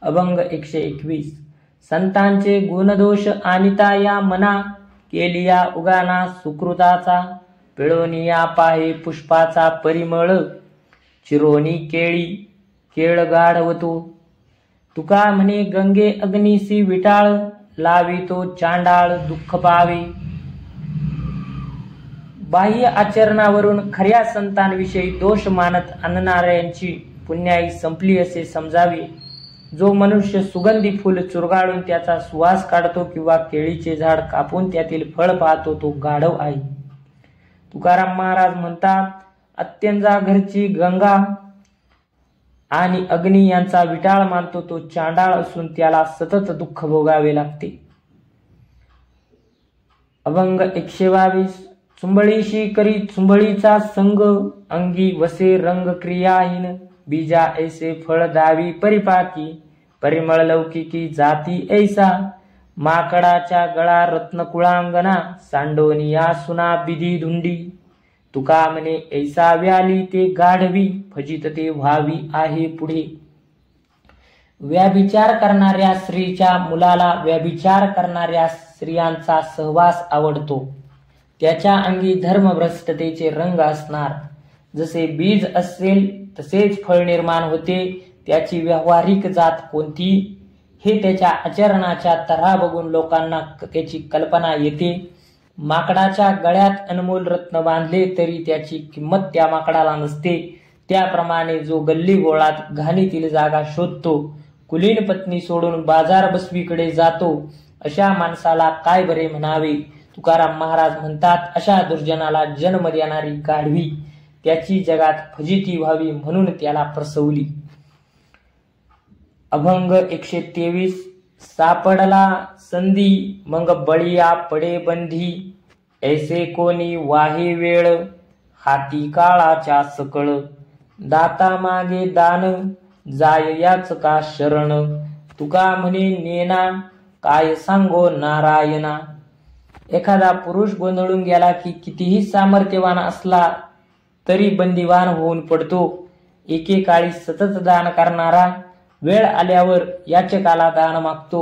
अभंग 121. संतांचे गुणदोष आणिता या मना, केलिया उगाना सुकृताचा, पिळोनिया पाहे पुष्पाचा परिमळ, चिरोनी केळी केळ गाढवतो. तुका म्हणे गंगे अग्निसी विटाळ, लावितो चांडाळ दुःख पावे. बाह्य आचरणावरून खऱ्या संतांविषयी दोष मानत आणणाऱ्यांची पुण्याई संपली असे समजावे. जो मनुष्य सुगंधी फुल चुरगाळून त्याचा सुवास काढतो किंवा केळीचे झाड कापून त्यातील फळ पाहतो तो गाढव आहे. तुकाराम महाराज म्हणतात, अत्यंजा घरची गंगा आणि अग्नी यांचा विटाळ मानतो तो चांडाळ असून त्याला सतत दुःख भोगावे लागते. अभंग 122. चुंबळीशी करी चुंबळीचा संग, अंगी वसे रंग क्रियाहीन, बीजा ऐसे फळ दावी परिपाकी, परिमळ लौकिकी जाती ऐसा, माकडाच्या गळा रत्नकुळांगना, सांडोनिया सुना बिधी धुंडी. तुका म्हणे ऐसा व्याली ते गाढवी, फजित ते व्हावी आहे पुढे. व्याभिचार करणाऱ्या स्त्रीच्या मुलाला व्याभिचार करणाऱ्या स्त्रियांचा सहवास आवडतो. त्याच्या अंगी धर्मभ्रष्टतेचे रंग असणार. जसे बीज असेल तसेच फळ निर्माण होते. त्याची व्यावहारिक जात कोणती हे त्याच्या आचरणाच्या तऱ्हा बघून लोकांना त्याची कल्पना येते. माकडाच्या गळ्यात अनमोल रत्न बांधले तरी त्याची किंमत त्या माकडाला नसते. त्याप्रमाणे जो गल्ली गोळात घाणीतील जागा शोधतो, कुलीन पत्नी सोडून बाजार बसवीकडे जातो, अशा माणसाला काय बरे म्हणावे. तुकाराम महाराज म्हणतात, अशा दुर्जनाला जन्म देणारी गाढवी त्याची जगात फजिती व्हावी म्हणून त्याला प्रसवली. अभंग 123. सापडला संधी मग बळीया पडे बंधी, ऐसे कोणी वाहे वेळ हाती काळाच्या सकळ, दाता मागे दान जाय याच का शरण, तुका म्हणे नेना काय सांगो नारायणा. एखादा पुरुष गोंधळून गेला की कितीही सामर्थ्यवान असला तरी बंदिवान होऊन पडतो. एकेकाळी सतत दान करणारा वेळ आल्यावर याचकाला दान मागतो.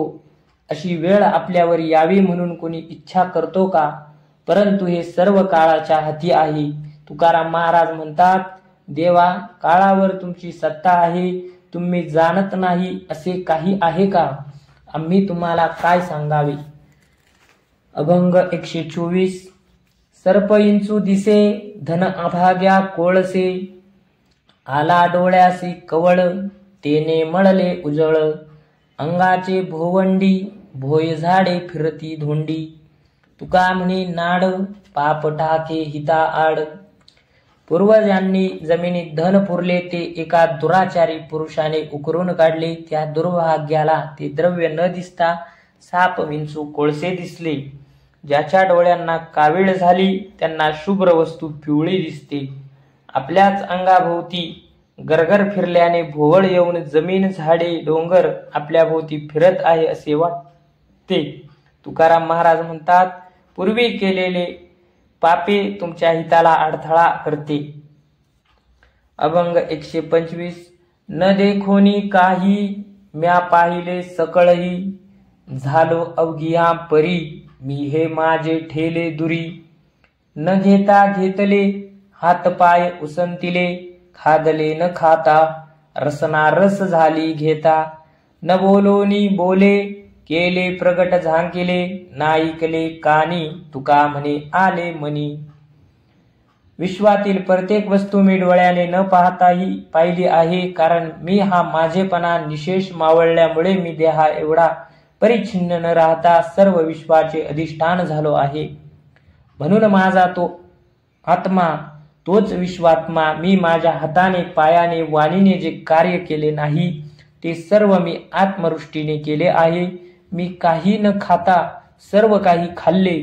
अशी वेळ आपल्यावर यावी म्हणून कोणी इच्छा करतो का? परंतु हे सर्व काळाच्या हाती आहे. तुकाराम महाराज म्हणतात, देवा काळावर तुमची सत्ता आहे, तुम्ही जाणत नाही असे काही आहे का? आम्ही तुम्हाला काय सांगावे. अभंग 124. सर्प इंचू दिसे धन अभाग्या कोळसे, आला डोळ्यासी कवळ तेने मळले उजळ, अंगाचे भोवंडी भोय झाडे फिरती धोंडी, तुका म्हणे नाड पाप टाके हिता आड. पूर्वजांनी जमिनीत धन पुरले ते एका दुराचारी पुरुषाने उकरून काढले. त्या दुर्भाग्याला ते द्रव्य न दिसता साप विंचू कोळसे दिसले. ज्याच्या डोळ्यांना कावीळ झाली त्यांना शुभ्र वस्तू पिवळी दिसते. आपल्याच अंगाभोवती गरगर फिरल्याने भोवळ येऊन जमीन झाडे डोंगर आपल्या भोवती फिरत आहे असे वाटते. तुकाराम महाराज म्हणतात, पूर्वी केलेले पापे तुमच्या हिताला अडथळा करते. अभंग 125. न देखोनी काही म्या पाहिले सकळही, झालो अवघिया परी मी हे माझे ठेले दुरी, न घेता घेतले हात पाय उसंतिले, खादले न खाता रसना रस झाली घेता, न बोलोनी बोले केले प्रगट झांकिले, नाईकले कानी तुका म्हणे आले मनी. विश्वातील प्रत्येक वस्तू मी डोळ्याने न पाहताही पाहिली आहे, कारण मी हा माझेपणा निशेष मावळल्यामुळे मी देहा एवढा परिच्छिन्न न राहता सर्व विश्वाचे अधिष्ठान झालो आहे. म्हणून माझा तो आत्मा तोच विश्वात्मा मी माझ्या हाताने पायाने वाणीने जे कार्य केले नाही ते सर्व मी आत्मवृष्टीने केले आहे. मी काही न खाता सर्व काही खाल्ले.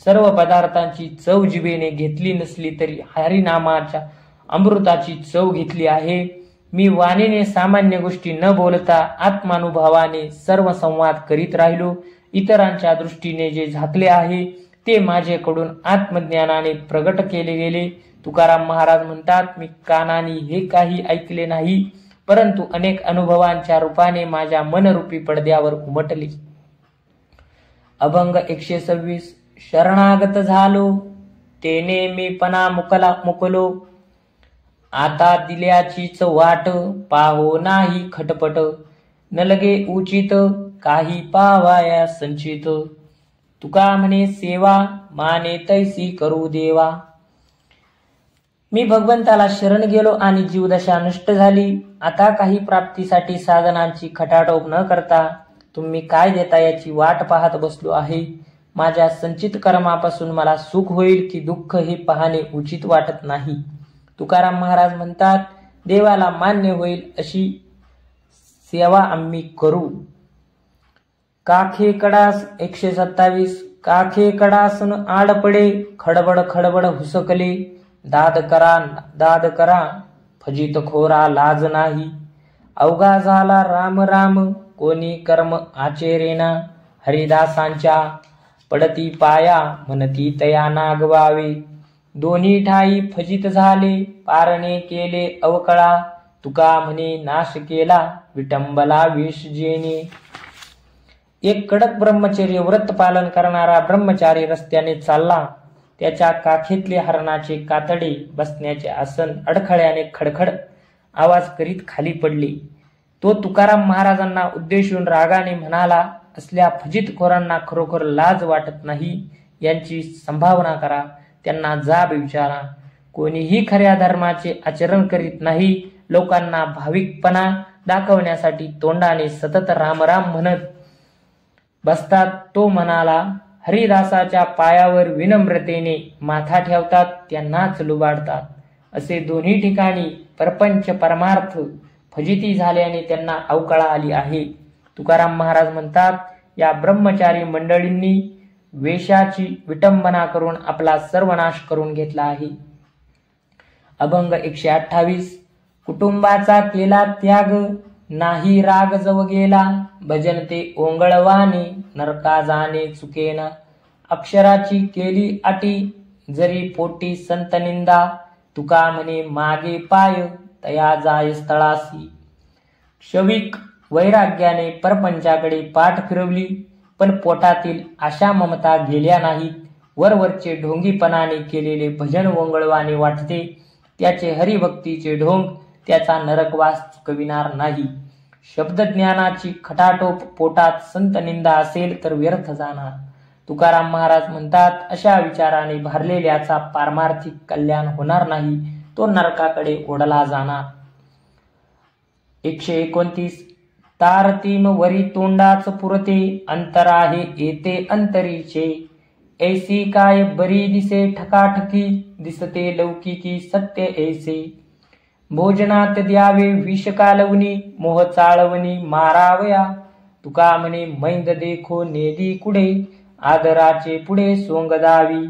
सर्व पदार्थांची चव जिभेने घेतली नसली तरी हरिनामाच्या अमृताची चव घेतली आहे. मी वाणीने सामान्य गोष्टी न बोलता आत्मानुभवाने सर्व संवाद करीत राहिलो. इतरांच्या दृष्टीने जे झाकले आहे ते माझ्याकडून आत्मज्ञानाने प्रगट केले गेले. तुकाराम महाराज म्हणतात, मी कानाने हे काही ऐकले नाही, परंतु अनेक अनुभवांच्या रूपाने माझ्या मनरूपी पडद्यावर उमटले. अभंग 126. शरणागत झालो तेने मी पणा मुकलो, आता दिल्याचीच वाट पाहो नाही खटपट, न लगे उचित काही पावाया संचित, तुका म्हणे सेवा माने तैसी करू देवा. मी भगवंताला शरण गेलो आणि जीवदशा नष्ट झाली. आता काही प्राप्तीसाठी साधनांची खटाटोप न करता तुम्ही काय देता याची वाट पाहत बसलो आहे. माझ्या संचित कर्मापासून मला सुख होईल की दुःख हे पाहणे उचित वाटत नाही. तुकाराम महाराज म्हणतात, देवाला मान्य होईल अशी सेवा आम्ही करू. काखे कडास 127. काखे कडासन आड पडे, खडबड खडबड हुसकले, दाद करा फजित खोरा लाज नाही, अवघा झाला राम राम कोणी कर्म आचरेना, हरिदासांच्या पडती पाया म्हणती तया नागवावे, दोन्ही ठाई फजित झाले पारणे केले अवकळा, तुका म्हणे नाश केला विटंबला विष जेणे. एक कडक ब्रह्मचर्य व्रत पालन करणारा ब्रह्मचारी रस्त्याने चालला. त्याच्या काखेतले हरणाचे कातडे बसण्याचे आसन अडखळ्याने खडखड आवाज करीत खाली पडले. तो तुकाराम महाराजांना उद्देशून रागाने म्हणाला, असल्या फजितखोरांना खरोखर लाज वाटत नाही यांची संभावना करा, त्यांना जाब विचारा. कोणीही खऱ्या धर्माचे आचरण करीत नाही. लोकांना भाविकपणा दाखवण्यासाठी तोंडाने सतत रामराम म्हणत बसतात. तो म्हणाला, हरिदासाच्या पायावर विनम्रतेने माथा ठेवतात त्यांनाच लुबाडतात. असे दोन्ही ठिकाणी परपंच परमार्थ फजिती झाल्याने त्यांना अवकळा आली आहे. तुकाराम महाराज म्हणतात, या ब्रह्मचारी मंडळींनी वेशाची विटंबना करून आपला सर्वनाश करून घेतला आहे. अभंग 128. कुटुंबाचा केला त्याग नाही राग जव गेला, भजन ते ओंगळवाने नरका जाणे चुकेना, अक्षराची केली अटी जरी पोटी संत निंदा, तुका म्हणे मागे पाय तया जाय स्थळासी. क्षविक वैराग्याने परपंचाकडे पाठ फिरवली, पण पोटातील आशा ममता गेल्या नाहीत. वरवरचे ढोंगीपणाने केलेले भजन ओंगळवाने वाटते. त्याचे हरिभक्तीचे ढोंग त्याचा नरकवास चुकविणार नाही. शब्दज्ञानाची खटाटोप पोटात संत निंदा असेल तर व्यर्थ जाणार. तुकाराम महाराज म्हणतात, अशा विचाराने भारलेल्याचा पारमार्थिक कल्याण होणार नाही, तो नरकाकडे ओढला जाणार. 129. तारतीम वरी तोंडाच पुरते, अंतर आहे येते अंतरीचे, ऐसी काय बरी दिसे ठकाठकी, दिसते लौकिकी सत्य ऐसे, भोजनात द्यावे विष कालवणी, मोह चाळवणी मारावया, तुका म्हणे मैंद देखो नेदी कुडे, आदराचे पुढे सोंग दावी.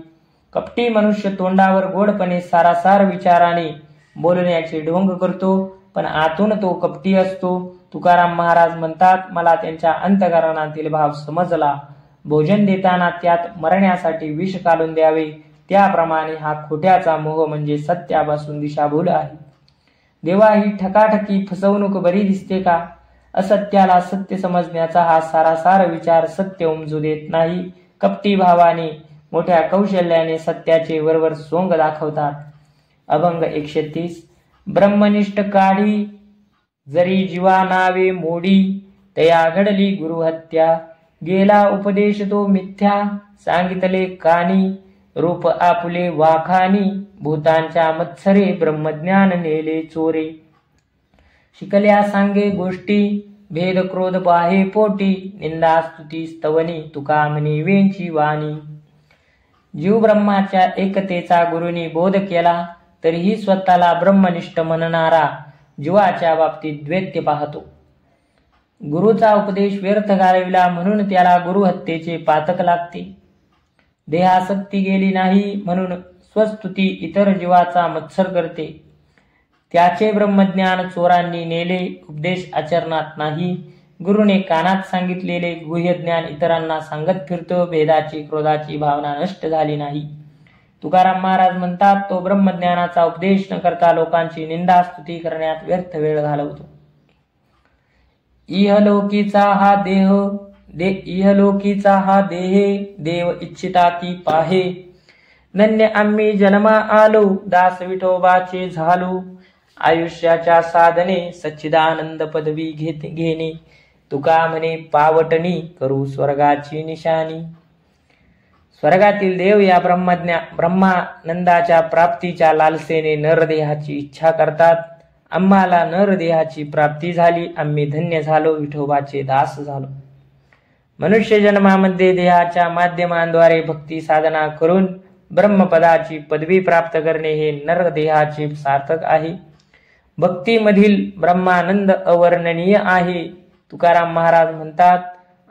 कपटी मनुष्य तोंडावर गोडपणे सारासार विचाराने बोलण्याचे ढोंग करतो, पण आतून तो कपटी असतो. तुकाराम महाराज म्हणतात, मला त्यांच्या अंतःकरणातील भाव समजला. भोजन देताना त्यात मरण्यासाठी विष काढून द्यावे, त्याप्रमाणे हा खोट्याचा मोह म्हणजे सत्यापासून दिशाभूल आहे. देवा, ही ठकाठकी फसवणूक बरी दिसते का? असत्याला सत्य समजण्याचा हा सारासार विचार सत्य उमजू देत नाही. कपटी भावाने मोठ्या कौशल्याने सत्याचे वरवर सोंग दाखवतात. अभंग 130. ब्रह्मनिष्ठ काढी जरी जीवा नावे मोडी, तया घडली गुरुहत्या, गेला उपदेश तो मिथ्या, सांगितले कानी रूप आपुले वाखानी, भूतांच्या मत्सरे ब्रह्मज्ञान नेले चोरे, शिकल्या सांगे गोष्टी भेद क्रोध बाहे पोटी, निंदा स्तुती स्तवनी, तुका म्हणे वेंची वाणी. जीव ब्रह्माच्या एकतेचा गुरुनी बोध केला, तरीही स्वतःला ब्रह्मनिष्ठ म्हणणारा जीवाच्या बाबतीत द्वैत्य पाहतो. गुरुचा उपदेश व्यर्थ घालविला म्हणून त्याला गुरुहत्येचे पातक लागते. देहासक्ती गेली नाही म्हणून स्वस्तुती इतर जीवाचा मत्सर करते. त्याचे ब्रह्मज्ञान चोरांनी नेले, उपदेश आचरणात नाही. गुरुने कानात सांगितलेले गुह्य ज्ञान इतरांना सांगत फिरतो, भेदाची क्रोधाची भावना नष्ट झाली नाही. तुकाराम महाराज म्हणतात, तो ब्रह्मज्ञानाचा उपदेश न करता लोकांची निंदा स्तुती करण्यात व्यर्थ वेळ घालवतो. इहलोकीचा हा देह देव इच्छिता ती पाहे. धन्य आम्ही जन्मा आलो दास विठोबाचे झालो. आयुष्याच्या साधने सच्चिदानंद पदवी घेणे. तुका म्हणे पावटणी करू स्वर्गाची निशाणी. स्वर्गातील देव या ब्रह्मानंदाच्या प्राप्तीच्या लालसेने नरदेहाची इच्छा करतात. आम्हाला नरदेहाची प्राप्ती झाली. आम्ही धन्य झालो, विठोबाचे दास झालो. मनुष्य जन्मामध्ये देहाच्या माध्यमांद्वारे भक्ती साधना करून ब्रह्मपदाची पदवी प्राप्त करणे हे नरदेहाचे सार्थक आहे. भक्तीमधील ब्रह्मानंद अवर्णनीय आहे. तुकाराम महाराज म्हणतात,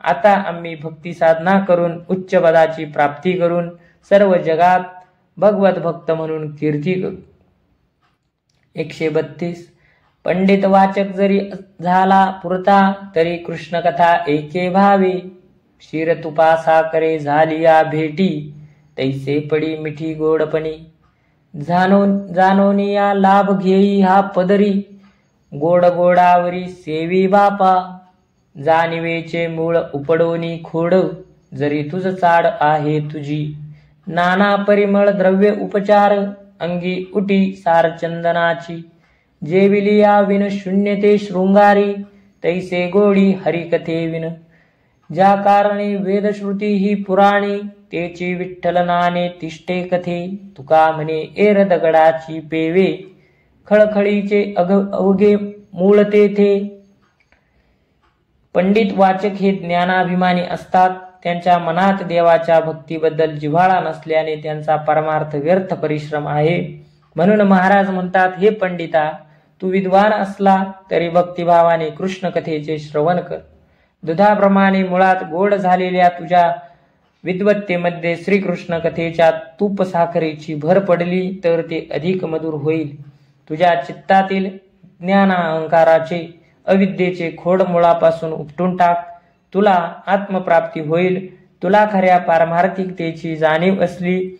आता आम्ही भक्ती साधना करून उच्च पदाची प्राप्ती करून सर्व जगात भगवत भक्त म्हणून कीर्ती करू. 132. पंडित वाचक जरी झाला पुरता तरी कृष्ण कथा एके भावे. शिर तुपासा करे झाली या भेटी तैसे पडी मिठी गोडपणी. जाणोनी या लाभ घेई हा पदरी गोड गोडावरी सेवी बापा. जाणिवेचे मूळ उपडोनी खोड जरी तुझ चाड आहे तुझी. नाना परिमळ द्रव्य उपचार अंगी उटी सार चंदनाची. जेविली या विन शून्यते शृंगारी तैसे गोडी हरिकथे विन. ज्या कारणे वेदश्रुती ही पुराणी तेची विठ्ठल नाने तिष्ठे कथे. तुका म्हणे एर दगडाची पेवे खळखळीचे अवघे मूळ तेथे. पंडित वाचक हे ज्ञानाभिमानी असतात. त्यांच्या मनात देवाच्या भक्तीबद्दल जिव्हाळा नसल्याने त्यांचा परमार्थ व्यर्थ परिश्रम आहे. म्हणून महाराज म्हणतात, हे पंडिता, तू विद्वान असला तरी भक्तिभावाने कृष्ण कथेचे श्रवण कर. दुधाप्रमाणे मुळात गोड झालेल्या तुझ्या विद्वत्तेमध्ये श्रीकृष्ण कथेच्या तूप साखरेची भर पडली तर ते अधिक मधुर होईल. तुझ्या चित्तातील ज्ञान अहंकाराचे अविद्येचे खोड मुळापासून उपटून टाक. तुला आत्मप्राप्ती होईल. तुला खऱ्या पारमार्थिकतेची जाणीव असली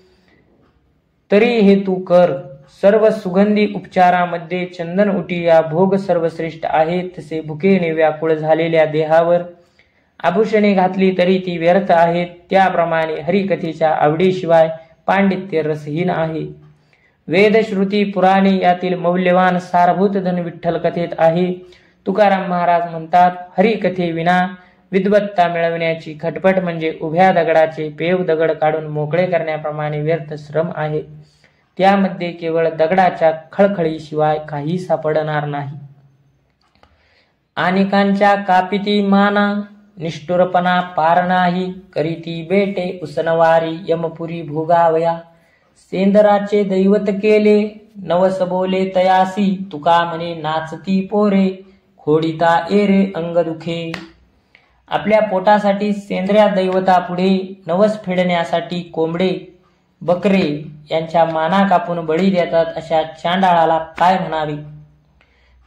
तरी हे तू कर. सर्व सुगंधी उपचारामध्ये चंदन उटी या भोग सर्वश्रेष्ठ आहे. तसे भुकेने व्याकुळ झालेल्या देहावर आभूषणे घातली तरी ती व्यर्थ आहेत. त्याप्रमाणे हरिकथेच्या आवडीशिवाय पांडित्य रसहीन आहे. वेदश्रुती पुराणे यातील मौल्यवान सारभूत धन विठ्ठल कथेत आहे. तुकाराम महाराज म्हणतात, हरिकथे विना विद्वत्ता मिळवण्याची खटपट म्हणजे उभ्या दगडाचे पेव दगड काढून मोकळे करण्याप्रमाणे व्यर्थ श्रम आहे. त्यामध्ये केवळ दगडाच्या खळखळीशिवाय काही सापडणार नाही. अनेकांच्या कापिती माना निष्ठुरपणा पार नाही. करीती बेटे उसनवारी यमपुरी भोगावया. सेंदराचे दैवत केले नवस बोले तयासी. तुका म्हणे नाचती पोरे खोडिता एरे अंग दुखे. आपल्या पोटासाठी सेंद्र्या दैवता पुढे नवस फेडण्यासाठी कोंबडे बकरे यांच्या माना कापून बळी देतात. अशा चांडाळाला काय म्हणावे.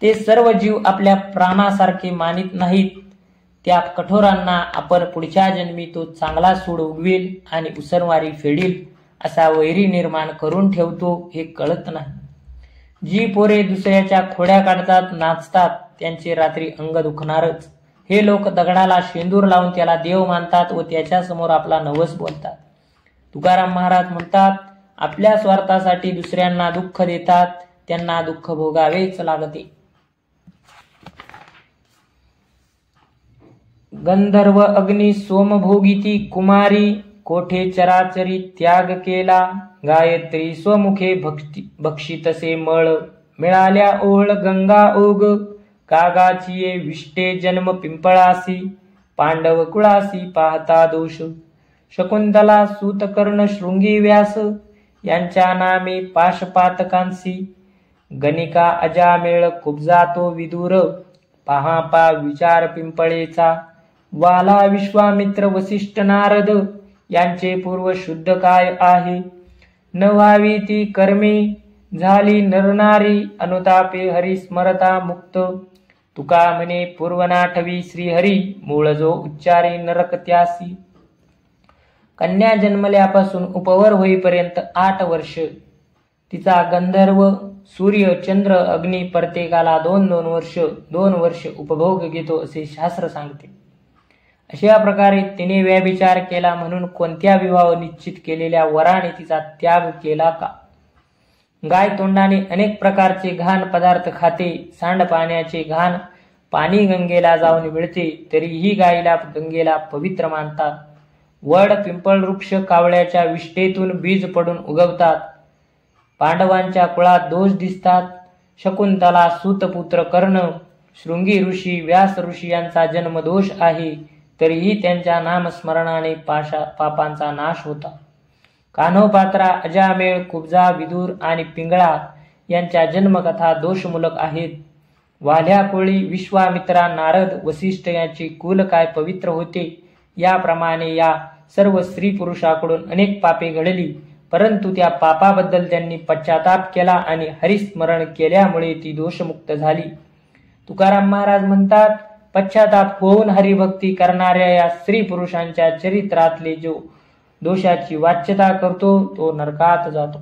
ते सर्व जीव आपल्या प्राणासारखे मानित नाहीत. त्या कठोरांना आपण पुढच्या जन्मी तो चांगला सूड उगवेल आणि उसनवारी फेडील असा वैरी निर्माण करून ठेवतो हे कळत नाही. जी पोरे दुसऱ्याच्या खोड्या काढतात नाचतात त्यांचे रात्री अंग दुखणारच. हे लोक दगडाला शेंदूर लावून त्याला देव मानतात व त्याच्या समोर आपला नवस बोलतात. तुकाराम महाराज म्हणतात, आपल्या स्वार्थासाठी दुसऱ्यांना दुःख देतात. त्यांना दुःख भोगावेच लागते. गंधर्व अग्नी सोमभोगिती कुमारी कोठे चराचरी त्याग केला. गायत्री स्वमुखे भक्षितसे मळ मिळाल्या ओळ गंगा ओग. कागाची ये विष्टे जन्म पिंपळासी पांडव कुळासी पाहता दोष. शकुंतला सूतकर्ण शृंगी व्यास यांच्या नामे पाशपातकांसी. गणिका अजामेळ कुब्जातो विदुर पहा विचार पिंपळेचा. वाला विश्वामित्र वसिष्ठ नारद यांचे पूर्व शुद्ध काय आहे. न व्हावी ती कर्मे झाली नरनारी अनुतापे हरी स्मरता मुक्त. तुका म्हणे पूर्वनाठवी श्रीहरी मूळ जो उच्चारी नरक त्यासी. कन्या जन्मल्यापासून उपवर होईपर्यंत 8 वर्ष तिचा गंधर्व सूर्य चंद्र अग्नी प्रत्येकाला 2 वर्ष उपभोग घेतो असे शास्त्र सांगते. अशा प्रकारे तिने व्यभिचार केला म्हणून कोणत्या विवाह निश्चित केलेल्या वराने तिचा त्याग केला का? गाय तोंडाने अनेक प्रकारचे घाण पदार्थ खाते. सांडपाण्याचे घाण पाणी गंगेला जाऊन मिळते, तरीही गायीला गंगेला पवित्र मानतात. वड पिंपळ वृक्ष कावळ्याच्या विष्ठेतून बीज पडून उगवतात. पांडवांच्या कुळात दोष दिसतात. शकुंतला सूतपुत्र कर्ण, शृंगी ऋषी व्यास ऋषी यांचा जन्मदोष आहे, तरीही त्यांच्या नामस्मरणाने पापांचा नाश होता. कान्होपात्रा अजामेळ कुब्जा विदुर आणि पिंगळा यांच्या जन्मकथा दोषमूलक आहेत. वाल्या कोळी विश्वामित्रा नारद वसिष्ठ यांचे कुल काय पवित्र होते. याप्रमाणे या सर्व स्त्री पुरुषाकडून अनेक पापे घडली, परंतु त्या पापाबद्दल त्यांनी पश्चाताप केला आणि हरिस्मरण केल्यामुळे ती दोषमुक्त झाली. तुकाराम महाराज म्हणतात, पश्चाताप होऊन हरिभक्ती करणाऱ्या या स्त्री पुरुषांच्या चरित्रातले जो दोषाची वाच्यता करतो तो नरकात जातो.